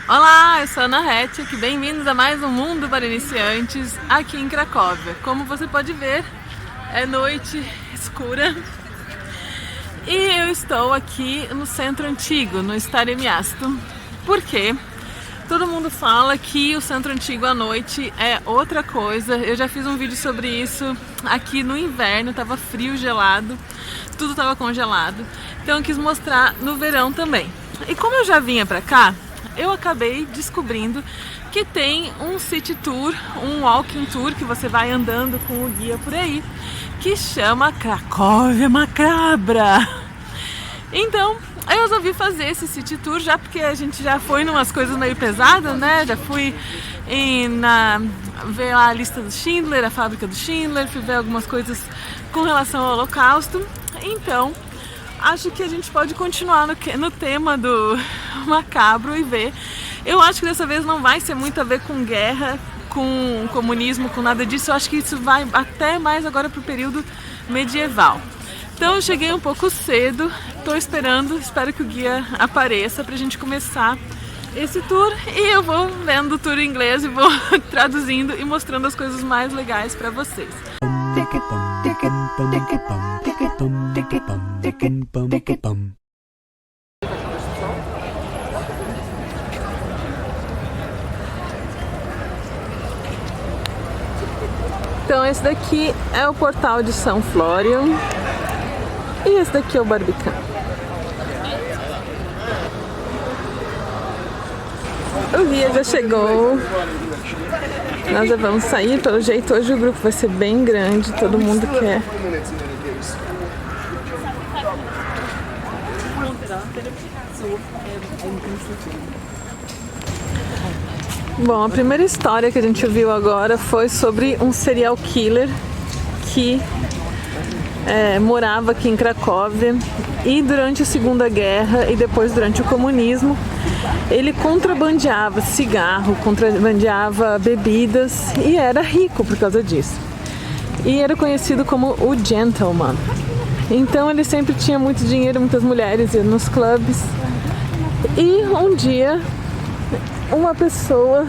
Olá, eu sou a Ana Hettich, bem-vindos a mais um Mundo para Iniciantes aqui em Cracóvia. Como você pode ver, é noite escura e eu estou aqui no centro antigo, no Stare Miasto. Por quê? Todo mundo fala que o centro antigo à noite é outra coisa. Eu já fiz um vídeo sobre isso aqui no inverno, tava frio, gelado, tudo tava congelado. Então eu quis mostrar no verão também. E como eu já vinha pra cá, eu acabei descobrindo que tem um city tour, um walking tour, que você vai andando com o guia por aí, que chama Cracóvia Macabra. Então, eu resolvi fazer esse city tour, já porque a gente já foi em umas coisas meio pesadas, né? Já fui ver a lista do Schindler, a fábrica do Schindler, fui ver algumas coisas com relação ao Holocausto. Então, acho que a gente pode continuar no tema do macabro e ver. Eu acho que dessa vez não vai ser muito a ver com guerra, com comunismo, com nada disso. Eu acho que isso vai até mais agora para o período medieval. Então eu cheguei um pouco cedo, estou espero que o guia apareça para a gente começar esse tour. E eu vou vendo o tour em inglês e vou traduzindo e mostrando as coisas mais legais para vocês. Então esse daqui é o portal de São Florian e esse daqui é o Barbican. O guia já chegou. Nós já vamos sair, pelo jeito hoje o grupo vai ser bem grande, todo mundo quer. Bom, a primeira história que a gente viu agora foi sobre um serial killer que morava aqui em Cracóvia e durante a Segunda Guerra e depois durante o comunismo ele contrabandeava cigarro, contrabandeava bebidas e era rico por causa disso. E era conhecido como o gentleman. Então ele sempre tinha muito dinheiro, muitas mulheres, ia nos clubes. E um dia uma pessoa,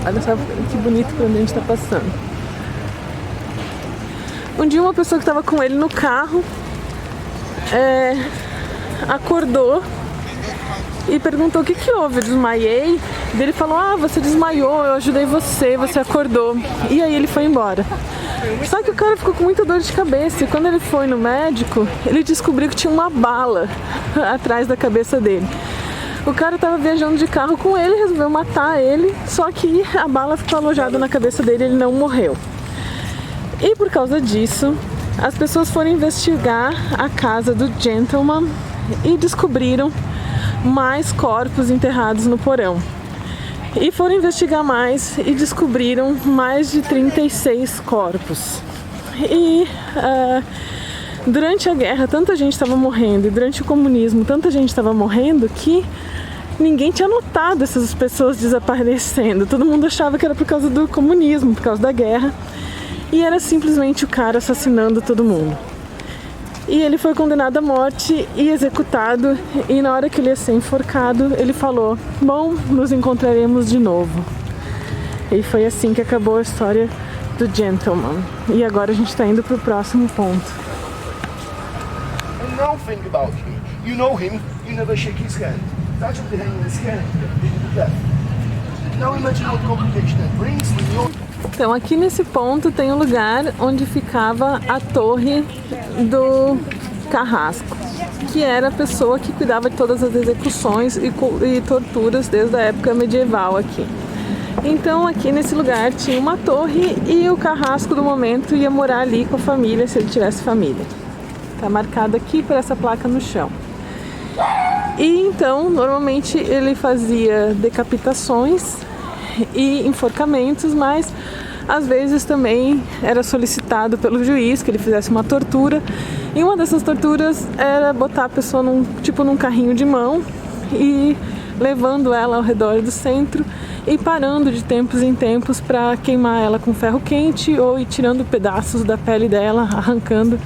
olha só que bonito pra onde a gente tá passando. Um dia uma pessoa que estava com ele no carro acordou e perguntou o que houve, eu desmaiei. E ele falou, você desmaiou, eu ajudei você acordou. E aí ele foi embora. Só que o cara ficou com muita dor de cabeça e quando ele foi no médico, ele descobriu que tinha uma bala atrás da cabeça dele. O cara estava viajando de carro com ele, resolveu matar ele, só que a bala ficou alojada na cabeça dele e ele não morreu. E por causa disso, as pessoas foram investigar a casa do gentleman e descobriram mais corpos enterrados no porão. E foram investigar mais e descobriram mais de 36 corpos. E durante a guerra, tanta gente estava morrendo, e durante o comunismo, tanta gente estava morrendo que ninguém tinha notado essas pessoas desaparecendo. Todo mundo achava que era por causa do comunismo, por causa da guerra. E era simplesmente o cara assassinando todo mundo. E ele foi condenado à morte e executado. E na hora que ele ia ser enforcado, ele falou, bom, nos encontraremos de novo. E foi assim que acabou a história do gentleman. E agora a gente está indo para o próximo ponto. And now think about him. You know him, you never shake his hand. Touch of the hand in his hand, death. Now imagine what complication that brings when you're... Então aqui nesse ponto tem um lugar onde ficava a torre do Carrasco, que era a pessoa que cuidava de todas as execuções e torturas desde a época medieval aqui. Então aqui nesse lugar tinha uma torre e o Carrasco do momento ia morar ali com a família, se ele tivesse família. Tá marcado aqui por essa placa no chão. E então normalmente ele fazia decapitações e enforcamentos, mas às vezes também era solicitado pelo juiz que ele fizesse uma tortura. E uma dessas torturas era botar a pessoa num carrinho de mão e levando ela ao redor do centro e parando de tempos em tempos para queimar ela com ferro quente ou ir tirando pedaços da pele dela, arrancando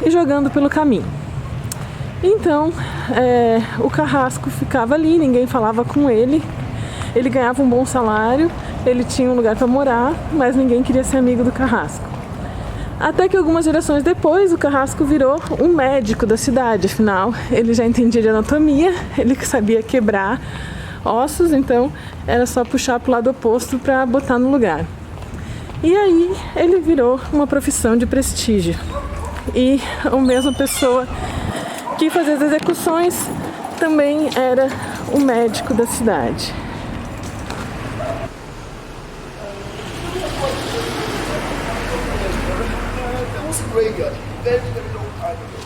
e jogando pelo caminho. Então, o Carrasco ficava ali, ninguém falava com ele. Ele ganhava um bom salário, ele tinha um lugar para morar, mas ninguém queria ser amigo do Carrasco. Até que algumas gerações depois, o Carrasco virou um médico da cidade. Afinal, ele já entendia de anatomia, ele sabia quebrar ossos, então era só puxar para o lado oposto para botar no lugar. E aí ele virou uma profissão de prestígio. E a mesma pessoa que fazia as execuções também era o médico da cidade. There was a graveyard very, very long time ago.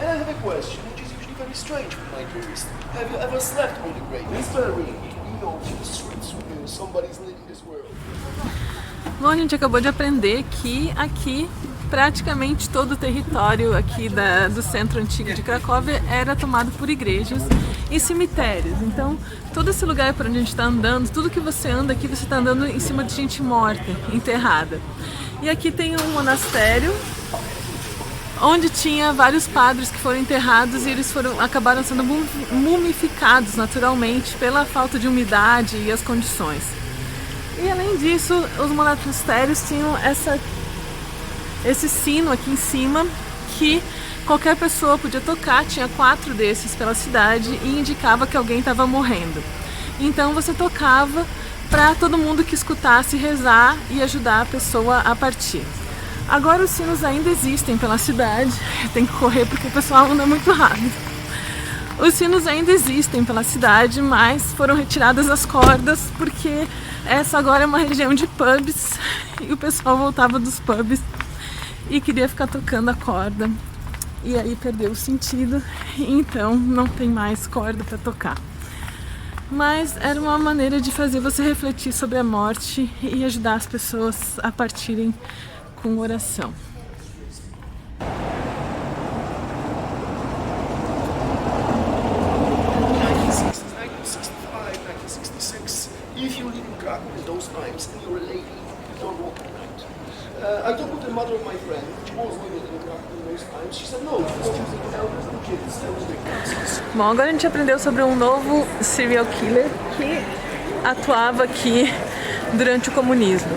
And I have a question, which is usually very strange for my tourists. Have you ever slept on the grave? It's very, the streets where somebody's leaving this world. Bom, a gente acabou de aprender que aqui praticamente todo o território aqui do centro antigo de Cracóvia era tomado por igrejas e cemitérios. Então, todo esse lugar por onde a gente está andando, tudo que você anda aqui, você está andando em cima de gente morta, enterrada. E aqui tem um monastério onde tinha vários padres que foram enterrados e eles acabaram sendo mumificados naturalmente pela falta de umidade e as condições. E além disso, os monastérios tinham esse sino aqui em cima que qualquer pessoa podia tocar, tinha 4 desses pela cidade e indicava que alguém estava morrendo. Então você tocava para todo mundo que escutasse rezar e ajudar a pessoa a partir. Agora os sinos ainda existem pela cidade, tem que correr porque o pessoal anda muito rápido. Os sinos ainda existem pela cidade, mas foram retiradas as cordas porque essa agora é uma região de pubs e o pessoal voltava dos pubs e queria ficar tocando a corda e aí perdeu o sentido, então não tem mais corda para tocar. Mas era uma maneira de fazer você refletir sobre a morte e ajudar as pessoas a partirem com oração. 1965, 1966, if you live in Krakow in those times and you're a lady, you don't walk at night. I talked with the mother of my friend, which was living in Krakow in those times. She said no, she was choosing the elders and kids. That was the crisis. Bom, agora a gente aprendeu sobre um novo serial killer que atuava aqui durante o comunismo.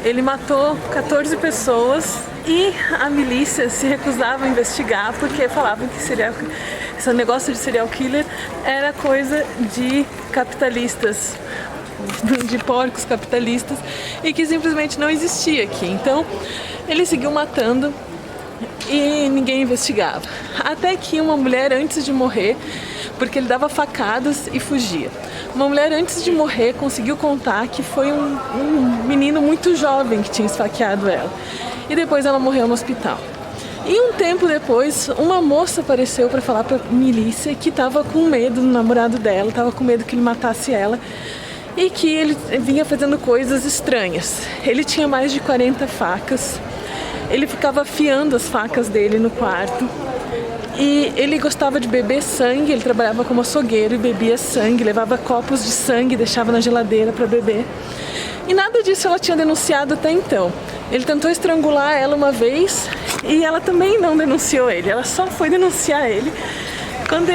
Ele matou 14 pessoas e a milícia se recusava a investigar porque falavam que esse negócio de serial killer era coisa de capitalistas, de porcos capitalistas e que simplesmente não existia aqui. Então ele seguiu matando e ninguém investigava. Até que uma mulher, antes de morrer, porque ele dava facadas e fugia, uma mulher antes de morrer conseguiu contar que foi um menino muito jovem que tinha esfaqueado ela. E depois ela morreu no hospital. E um tempo depois, uma moça apareceu para falar para a milícia que estava com medo do namorado dela, estava com medo que ele matasse ela e que ele vinha fazendo coisas estranhas. Ele tinha mais de 40 facas, ele ficava afiando as facas dele no quarto. E ele gostava de beber sangue, ele trabalhava como açougueiro e bebia sangue, levava copos de sangue, deixava na geladeira para beber. E nada disso ela tinha denunciado até então. Ele tentou estrangular ela uma vez e ela também não denunciou ele, ela só foi denunciar ele quando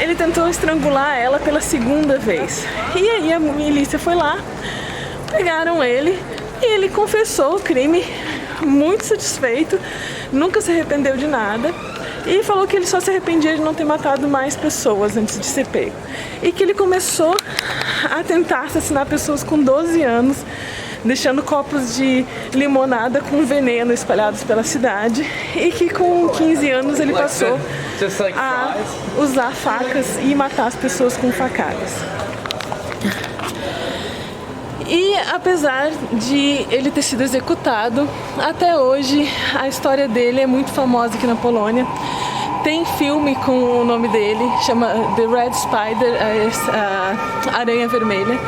ele tentou estrangular ela pela segunda vez. E aí a milícia foi lá, pegaram ele e ele confessou o crime, muito satisfeito, nunca se arrependeu de nada. E falou que ele só se arrependia de não ter matado mais pessoas antes de ser pego. E que ele começou a tentar assassinar pessoas com 12 anos, deixando copos de limonada com veneno espalhados pela cidade. E que com 15 anos ele passou a usar facas e matar as pessoas com facadas. E apesar de ele ter sido executado, até hoje a história dele é muito famosa aqui na Polônia. Tem filme com o nome dele, chama The Red Spider, a Aranha Vermelha.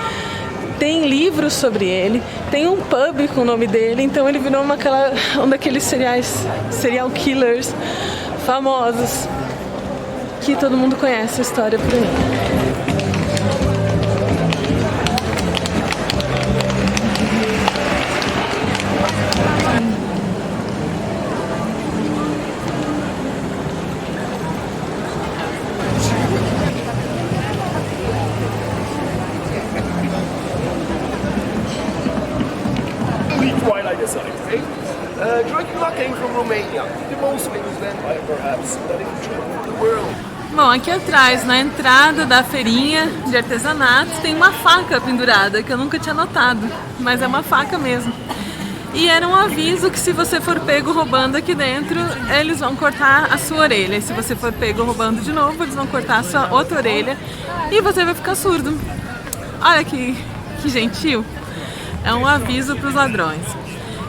Tem livros sobre ele, tem um pub com o nome dele, então ele virou um daqueles serial killers famosos que todo mundo conhece a história por aí. Romania, the most famous vampire perhaps that infiltrated the world. Bom, aqui atrás, na entrada da feirinha de artesanatos, tem uma faca pendurada, que eu nunca tinha notado, mas é uma faca mesmo. E era um aviso que se você for pego roubando aqui dentro, eles vão cortar a sua orelha. E se você for pego roubando de novo, eles vão cortar a sua outra orelha e você vai ficar surdo. Olha que gentil. É um aviso para os ladrões.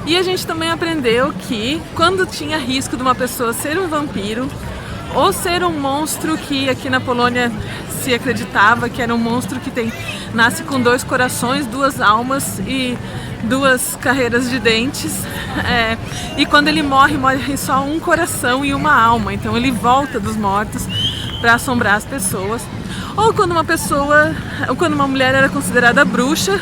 E a gente também aprendeu que quando tinha risco de uma pessoa ser um vampiro ou ser um monstro, que aqui na Polônia se acreditava que era um monstro que nasce com 2 corações, 2 almas e 2 carreiras de dentes, e quando ele morre só um coração e uma alma, então ele volta dos mortos para assombrar as pessoas. Ou quando uma mulher era considerada bruxa,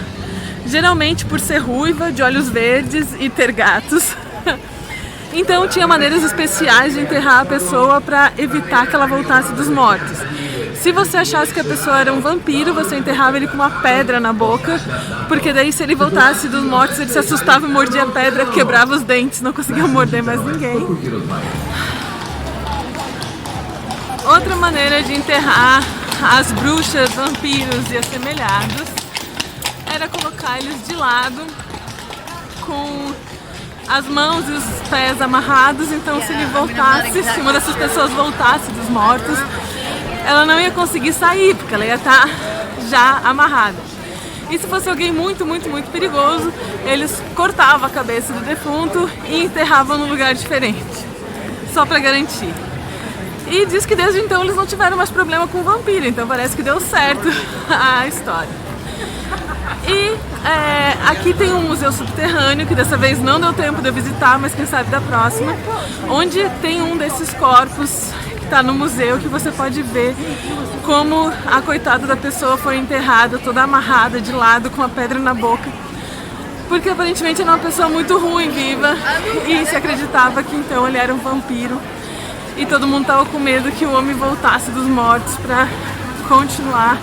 geralmente por ser ruiva, de olhos verdes e ter gatos. Então tinha maneiras especiais de enterrar a pessoa para evitar que ela voltasse dos mortos. Se você achasse que a pessoa era um vampiro, você enterrava ele com uma pedra na boca, porque daí se ele voltasse dos mortos, ele se assustava e mordia a pedra, quebrava os dentes, não conseguia morder mais ninguém. Outra maneira de enterrar as bruxas, vampiros e assemelhados era colocar eles de lado com as mãos e os pés amarrados, então se ele voltasse, se uma dessas pessoas voltasse dos mortos, ela não ia conseguir sair, porque ela ia estar já amarrada. E se fosse alguém muito, muito, muito perigoso, eles cortavam a cabeça do defunto e enterravam num lugar diferente, só para garantir. E diz que desde então eles não tiveram mais problema com o vampiro, então parece que deu certo a história. E aqui tem um museu subterrâneo, que dessa vez não deu tempo de eu visitar, mas quem sabe da próxima, onde tem um desses corpos que está no museu, que você pode ver como a coitada da pessoa foi enterrada, toda amarrada de lado, com a pedra na boca, porque aparentemente era uma pessoa muito ruim, viva, e se acreditava que então ele era um vampiro, e todo mundo estava com medo que o homem voltasse dos mortos para continuar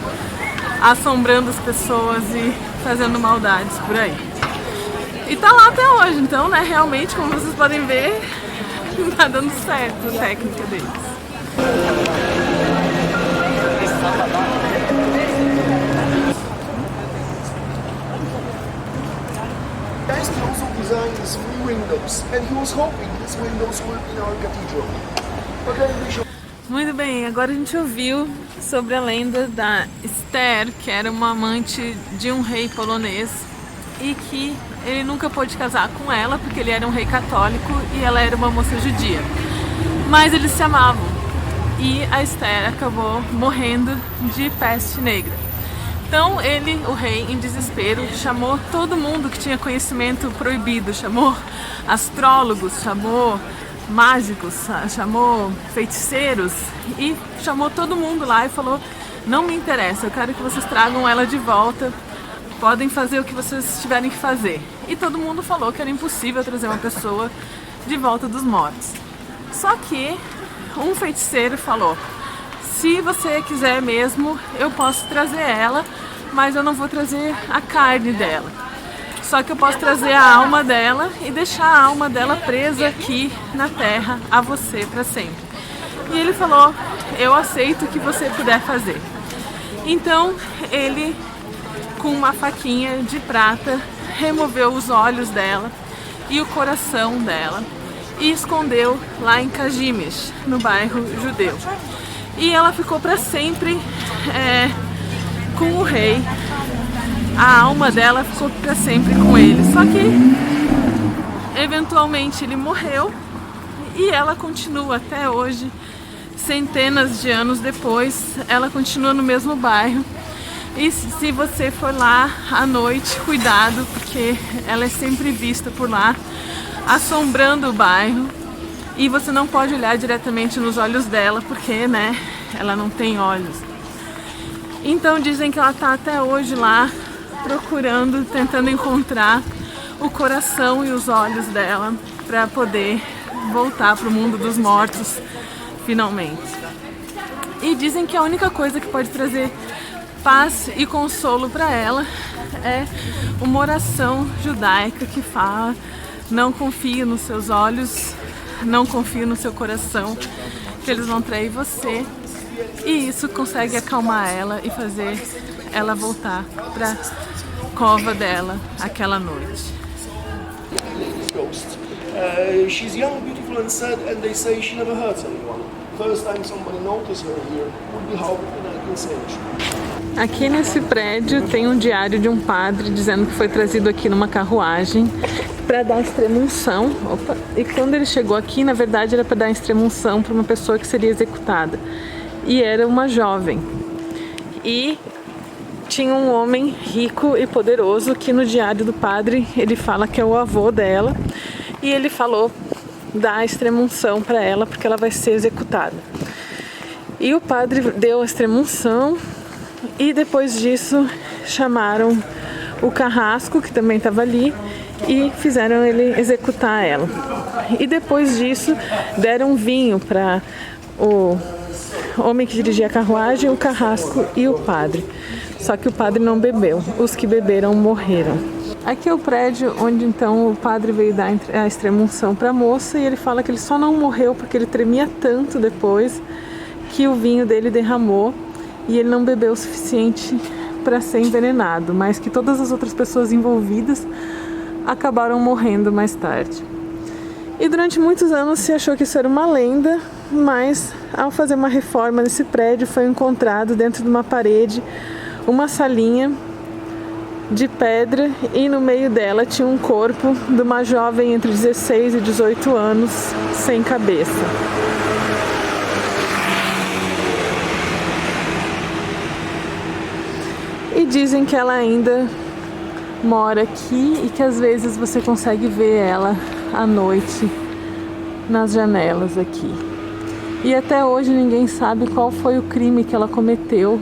assombrando as pessoas e fazendo maldades por aí. E tá lá até hoje, então, né, realmente, como vocês podem ver, tá dando certo a técnica deles. Einstein also designed these 3 windows, and he was hoping these windows would be in our cathedral. But then we showed... Muito bem, agora a gente ouviu sobre a lenda da Esther, que era uma amante de um rei polonês e que ele nunca pôde casar com ela porque ele era um rei católico e ela era uma moça judia. Mas eles se amavam e a Esther acabou morrendo de peste negra. Então ele, o rei, em desespero, chamou todo mundo que tinha conhecimento proibido, chamou astrólogos, chamou mágicos, chamou feiticeiros e chamou todo mundo lá e falou: não me interessa, eu quero que vocês tragam ela de volta, podem fazer o que vocês tiverem que fazer. E todo mundo falou que era impossível trazer uma pessoa de volta dos mortos. Só que um feiticeiro falou: se você quiser mesmo, eu posso trazer ela, mas eu não vou trazer a carne dela. Só que eu posso trazer a alma dela e deixar a alma dela presa aqui na terra a você para sempre. E ele falou: eu aceito o que você puder fazer. Então ele, com uma faquinha de prata, removeu os olhos dela e o coração dela e escondeu lá em Kazimierz, no bairro judeu. E ela ficou para sempre com o rei. A alma dela ficou para sempre com ele. Só que eventualmente ele morreu e ela continua até hoje, centenas de anos depois, ela continua no mesmo bairro. E se você for lá à noite, cuidado, porque ela é sempre vista por lá, assombrando o bairro. E você não pode olhar diretamente nos olhos dela, porque, né, ela não tem olhos. Então dizem que ela está até hoje lá, procurando, tentando encontrar o coração e os olhos dela para poder voltar para o mundo dos mortos finalmente. E dizem que a única coisa que pode trazer paz e consolo para ela é uma oração judaica que fala: não confie nos seus olhos, não confie no seu coração, que eles vão trair você. E isso consegue acalmar ela e fazer ela voltar para cova dela aquela noite. She's young, beautiful and sad, and they say she never hurts anyone. First time somebody noticed her here would be how in the 19th century. Aqui nesse prédio tem um diário de um padre dizendo que foi trazido aqui numa carruagem para dar extrema-unção. E quando ele chegou aqui, na verdade era para dar extrema-unção para uma pessoa que seria executada. E era uma jovem. E tinha um homem rico e poderoso que no diário do padre ele fala que é o avô dela. E ele falou da extrema-unção para ela porque ela vai ser executada. E o padre deu a extrema-unção e depois disso chamaram o carrasco, que também estava ali, e fizeram ele executar ela. E depois disso deram vinho para o homem que dirigia a carruagem, o carrasco e o padre. Só que o padre não bebeu. Os que beberam morreram. Aqui é o prédio onde então o padre veio dar a extrema-unção para a moça e ele fala que ele só não morreu porque ele tremia tanto depois que o vinho dele derramou e ele não bebeu o suficiente para ser envenenado, mas que todas as outras pessoas envolvidas acabaram morrendo mais tarde. E durante muitos anos se achou que isso era uma lenda, mas ao fazer uma reforma nesse prédio foi encontrado dentro de uma parede uma salinha de pedra e no meio dela tinha um corpo de uma jovem entre 16 e 18 anos sem cabeça. E dizem que ela ainda mora aqui e que às vezes você consegue ver ela à noite nas janelas aqui. E até hoje ninguém sabe qual foi o crime que ela cometeu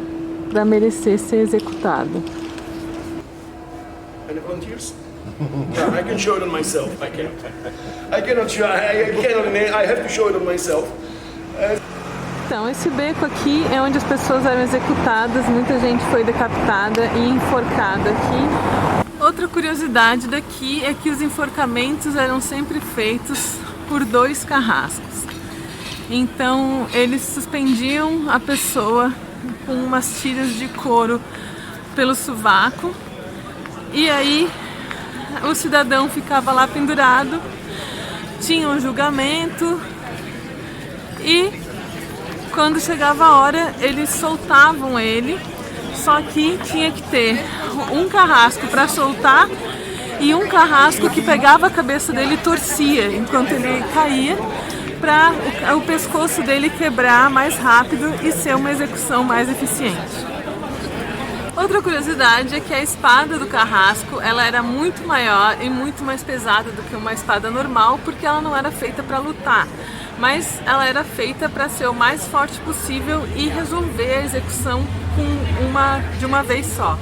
para merecer ser executada. Any volunteers? Yeah, I can show it on myself. I cannot show. I have to show it on myself. Então, esse beco aqui é onde as pessoas eram executadas, muita gente foi decapitada e enforcada aqui. Outra curiosidade daqui é que os enforcamentos eram sempre feitos por 2 carrascos. Então, eles suspendiam a pessoa com umas tiras de couro pelo sovaco e aí o cidadão ficava lá pendurado, tinha um julgamento e quando chegava a hora eles soltavam ele, só que tinha que ter um carrasco para soltar e um carrasco que pegava a cabeça dele e torcia enquanto ele caía para o pescoço dele quebrar mais rápido e ser uma execução mais eficiente. Outra curiosidade é que a espada do carrasco ela era muito maior e muito mais pesada do que uma espada normal porque ela não era feita para lutar, mas ela era feita para ser o mais forte possível e resolver a execução de uma vez só.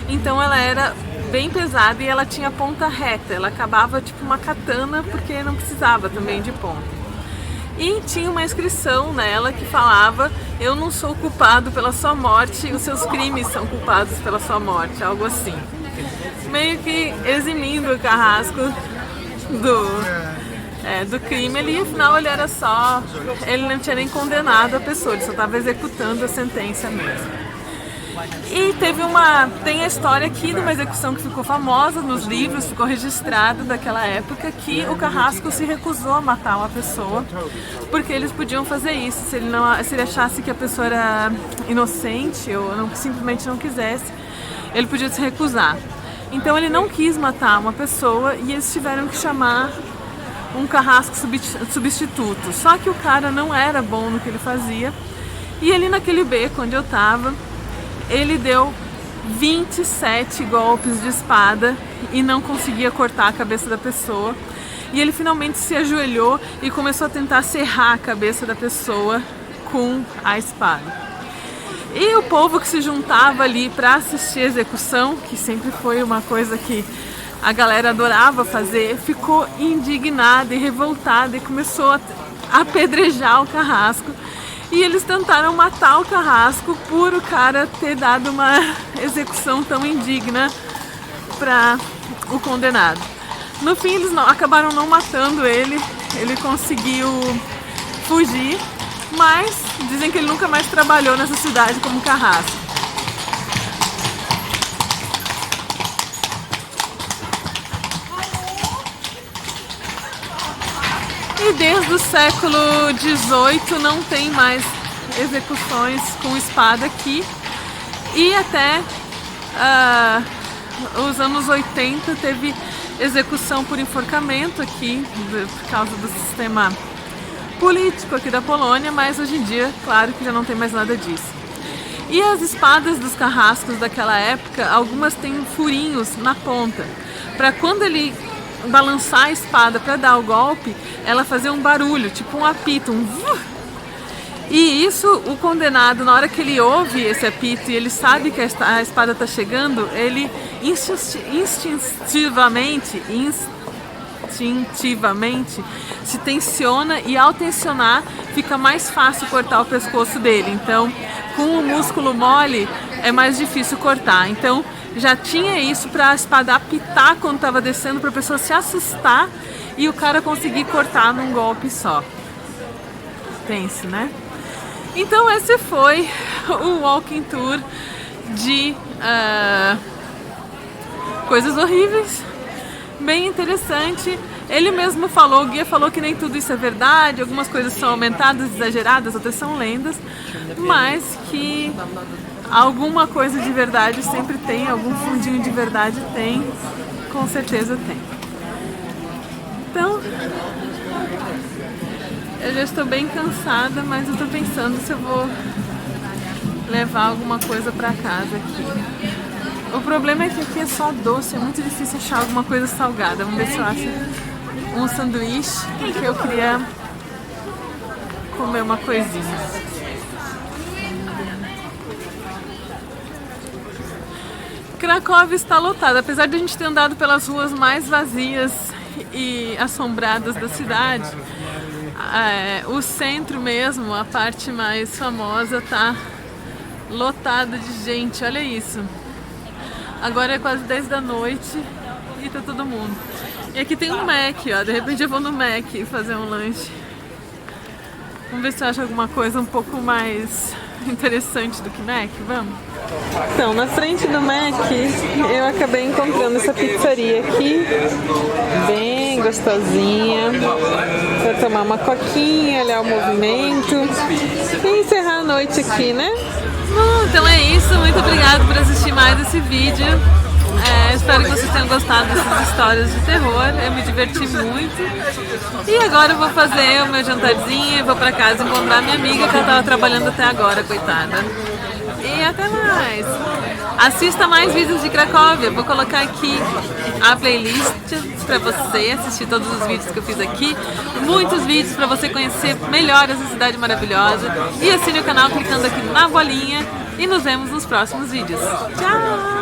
Então ela era bem pesada e ela tinha ponta reta, ela acabava tipo uma katana porque não precisava também de ponta. E tinha uma inscrição nela que falava: eu não sou culpado pela sua morte, os seus crimes são culpados pela sua morte, algo assim. Meio que eximindo o carrasco do crime ali, afinal ele era só, ele não tinha nem condenado a pessoa, ele só estava executando a sentença mesmo. E tem a história aqui de uma execução que ficou famosa nos livros, ficou registrado daquela época, que o carrasco se recusou a matar uma pessoa, porque eles podiam fazer isso, se ele achasse que a pessoa era inocente ou simplesmente não quisesse, ele podia se recusar. Então ele não quis matar uma pessoa e eles tiveram que chamar um carrasco substituto, só que o cara não era bom no que ele fazia, e ali naquele beco onde eu tava, ele deu 27 golpes de espada e não conseguia cortar a cabeça da pessoa. E ele finalmente se ajoelhou e começou a tentar serrar a cabeça da pessoa com a espada. E o povo que se juntava ali para assistir a execução, que sempre foi uma coisa que a galera adorava fazer, ficou indignada e revoltada e começou a apedrejar o carrasco. E eles tentaram matar o carrasco por o cara ter dado uma execução tão indigna para o condenado. No fim, eles acabaram não matando ele ele conseguiu fugir, mas dizem que ele nunca mais trabalhou nessa cidade como carrasco. E desde o século XVIII não tem mais execuções com espada aqui. E até os anos 80 teve execução por enforcamento aqui, por causa do sistema político aqui da Polônia, mas hoje em dia, claro que já não tem mais nada disso. E as espadas dos carrascos daquela época, algumas têm furinhos na ponta, para quando ele balançar a espada para dar o golpe, ela fazer um barulho, tipo um apito, um vuh! E isso, o condenado, na hora que ele ouve esse apito e ele sabe que a espada está chegando, ele instintivamente se tensiona, e ao tensionar fica mais fácil cortar o pescoço dele. Então, com o músculo mole é mais difícil cortar. Então, já tinha isso para a espada apitar quando estava descendo, para a pessoa se assustar e o cara conseguir cortar num golpe só. Tenso, né? Então esse foi o walking tour de coisas horríveis, bem interessante. Ele mesmo falou, o guia falou que nem tudo isso é verdade, algumas coisas são aumentadas, exageradas, outras são lendas, mas que alguma coisa de verdade sempre tem, algum fundinho de verdade tem, com certeza tem. Então, eu já estou bem cansada, mas eu estou pensando se eu vou levar alguma coisa para casa aqui. O problema é que aqui é só doce, é muito difícil achar alguma coisa salgada. Vamos ver se eu acho um sanduíche, porque eu queria comer uma coisinha. Cracóvia está lotada, apesar de a gente ter andado pelas ruas mais vazias e assombradas da cidade. O centro mesmo, a parte mais famosa, tá lotada de gente, olha isso. Agora é quase 10 da noite e tá todo mundo. E aqui tem um Mac, ó, de repente eu vou no Mac fazer um lanche. Vamos ver se eu acho alguma coisa um pouco mais interessante do que Mac, vamos? Então, na frente do Mac, eu acabei encontrando essa pizzaria aqui, bem gostosinha, para tomar uma coquinha, olhar o movimento e encerrar a noite aqui, né? Bom, então é isso, muito obrigada por assistir mais esse vídeo. Espero que vocês tenham gostado dessas histórias de terror, eu me diverti muito. E agora eu vou fazer o meu jantarzinho e vou pra casa encontrar minha amiga que ela tava trabalhando até agora, coitada. E até mais! Assista mais vídeos de Cracóvia, vou colocar aqui a playlist para você assistir todos os vídeos que eu fiz aqui. Muitos vídeos para você conhecer melhor essa cidade maravilhosa. E assine o canal clicando aqui na bolinha e nos vemos nos próximos vídeos. Tchau!